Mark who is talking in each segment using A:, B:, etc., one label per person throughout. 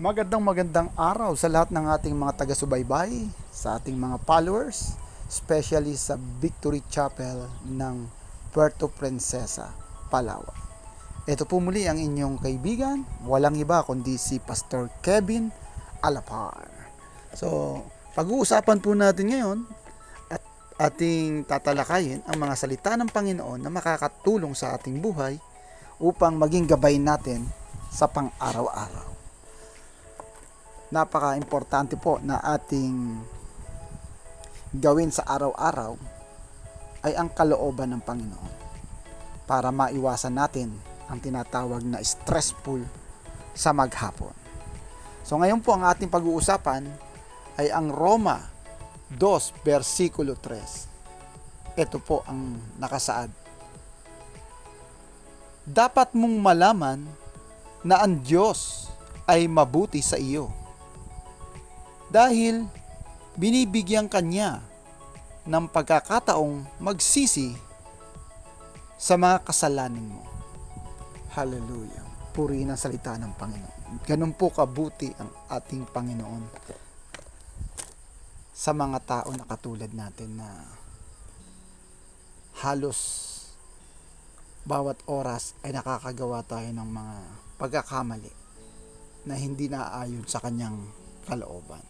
A: Magandang araw sa lahat ng ating mga taga-subaybay, sa ating mga followers, especially sa Victory Chapel ng Puerto Princesa, Palawan. Ito po muli ang inyong kaibigan, walang iba kundi si Pastor Kevin Alapar. So, pag-uusapan po natin ngayon at ating tatalakayin ang mga salita ng Panginoon na makakatulong sa ating buhay upang maging gabay natin sa pang-araw-araw. Napaka-importante po na ating gawin sa araw-araw ay ang kalooban ng Panginoon para maiwasan natin ang tinatawag na stressful sa maghapon. So ngayon po ang ating pag-uusapan ay ang Roma 2 versikulo 3. Ito po ang nakasaad. Dapat mong malaman na ang Diyos ay mabuti sa iyo, dahil binibigyan kanya ng pagkakataong magsisi sa mga kasalanan mo. Hallelujah. Purihin ang salita ng Panginoon. Ganun po kabuti ang ating Panginoon sa mga tao na katulad natin na halos bawat oras ay nakakagawa tayo ng mga pagkakamali na hindi naaayon sa kanyang kalooban.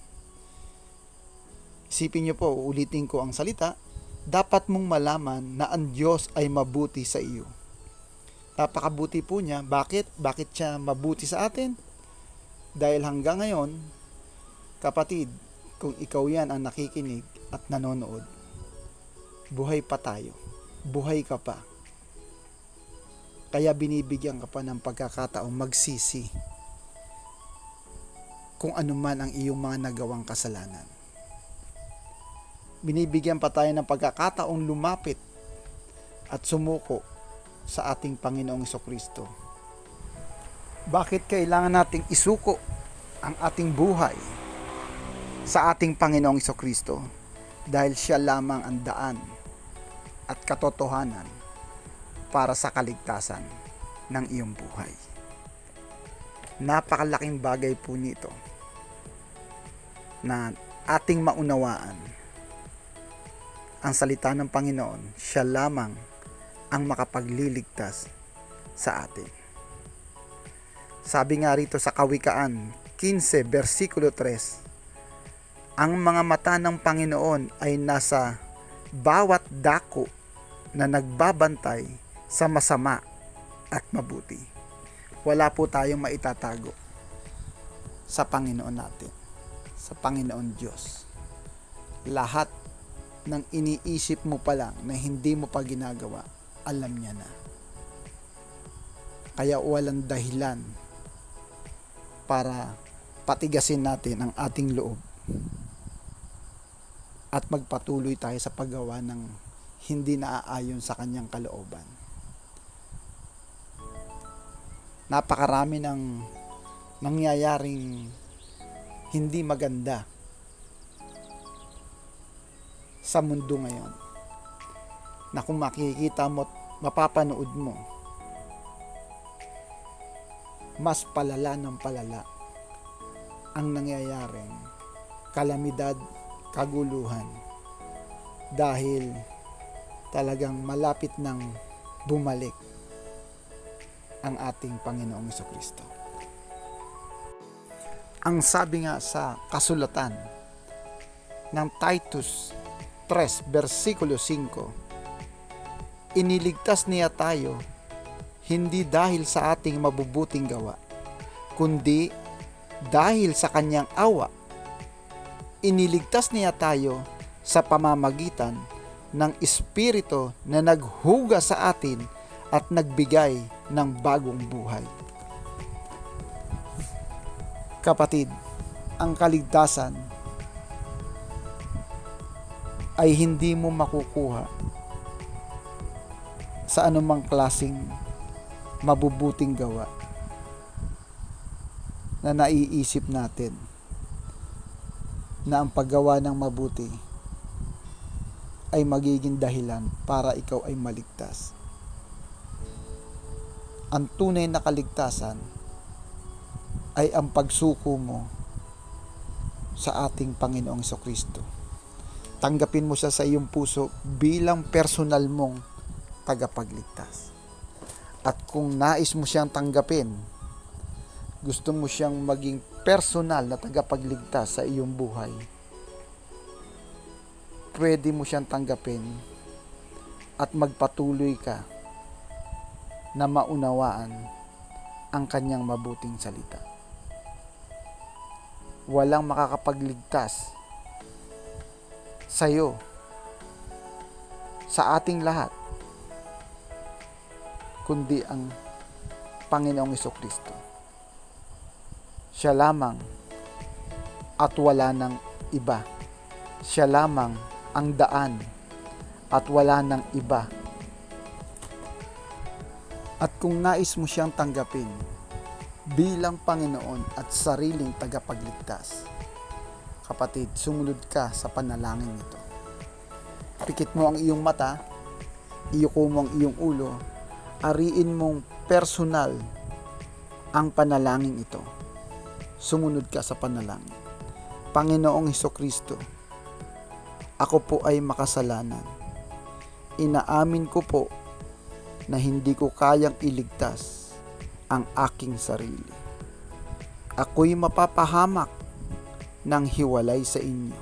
A: Isipin niyo po, ulitin ko ang salita, dapat mong malaman na ang Diyos ay mabuti sa iyo. Napakabuti po niya. Bakit? Bakit siya mabuti sa atin? Dahil hanggang ngayon, kapatid, kung ikaw yan ang nakikinig at nanonood, buhay pa tayo. Buhay ka pa. Kaya binibigyan ka pa ng pagkakataong magsisi kung ano man ang iyong mga nagawang kasalanan. Binibigyan pa tayo ng pagkakataong lumapit at sumuko sa ating Panginoong Jesucristo. Bakit kailangan nating isuko ang ating buhay sa ating Panginoong Jesucristo? Dahil siya lamang ang daan at katotohanan para sa kaligtasan ng iyong buhay. Napakalaking bagay po nito na ating maunawaan. Ang salita ng Panginoon, siya lamang ang makapagliligtas sa atin. Sabi nga rito sa Kawikaan 15 versikulo 3, ang mga mata ng Panginoon ay nasa bawat dako na nagbabantay sa masama at mabuti. Wala po tayong maitatago sa Panginoon natin, sa Panginoon Diyos. Lahat nang iniisip mo pa lang na hindi mo pa ginagawa, alam niya na. Kaya walang dahilan para patigasin natin ang ating loob at magpatuloy tayo sa paggawa ng hindi naaayon sa kanyang kalooban. Napakarami ng nangyayaring hindi maganda sa mundo ngayon, na kung makikita mo at mapapanood mo, mas palala ng palala ang nangyayaring kalamidad, kaguluhan, dahil talagang malapit nang bumalik ang ating Panginoong Jesucristo. Ang sabi nga sa kasulatan ng Titus 3 versikulo 5, iniligtas niya tayo hindi dahil sa ating mabubuting gawa, kundi dahil sa kanyang awa. Iniligtas niya tayo sa pamamagitan ng Espiritu na naghuga sa atin at nagbigay ng bagong buhay. Kapatid, ang kaligtasan ay hindi mo makukuha sa anumang klaseng mabubuting gawa na naiisip natin na ang paggawa ng mabuti ay magiging dahilan para ikaw ay maligtas. Ang tunay na kaligtasan ay ang pagsuko mo sa ating Panginoong Kristo. Tanggapin mo siya sa iyong puso bilang personal mong tagapagligtas. At kung nais mo siyang tanggapin, gusto mo siyang maging personal na tagapagligtas sa iyong buhay, pwede mo siyang tanggapin at magpatuloy ka na maunawaan ang kanyang mabuting salita. Walang makakapagligtas sa iyo, sa ating lahat, kundi ang Panginoong Kristo. Siya lamang at wala nang iba. Siya lamang ang daan at wala nang iba. At kung nais mo siyang tanggapin bilang Panginoon at sariling tagapagligtas, kapatid, sumunod ka sa panalangin nito. Pikit mo ang iyong mata, iyuko mo ang iyong ulo, ariin mong personal ang panalangin ito. Sumunod ka sa panalangin. Panginoong Kristo, ako po ay makasalanan. Inaamin ko po na hindi ko kayang iligtas ang aking sarili. Ako'y mapapahamak ng hiwalay sa inyo.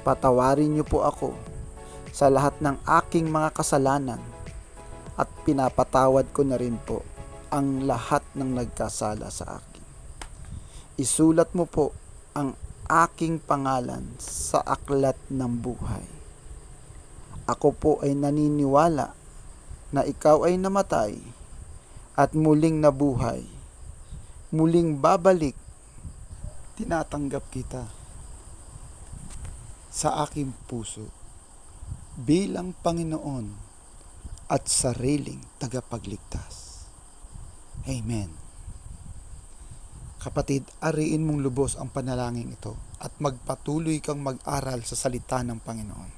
A: Patawarin niyo po ako sa lahat ng aking mga kasalanan at pinapatawad ko na rin po ang lahat ng nagkasala sa akin. Isulat mo po ang aking pangalan sa aklat ng buhay. Ako po ay naniniwala na ikaw ay namatay at muling nabuhay, muling babalik. Tinatanggap kita sa aking puso bilang Panginoon at sariling tagapagligtas. Amen. Kapatid, ariin mong lubos ang panalangin ito at magpatuloy kang mag-aral sa salita ng Panginoon.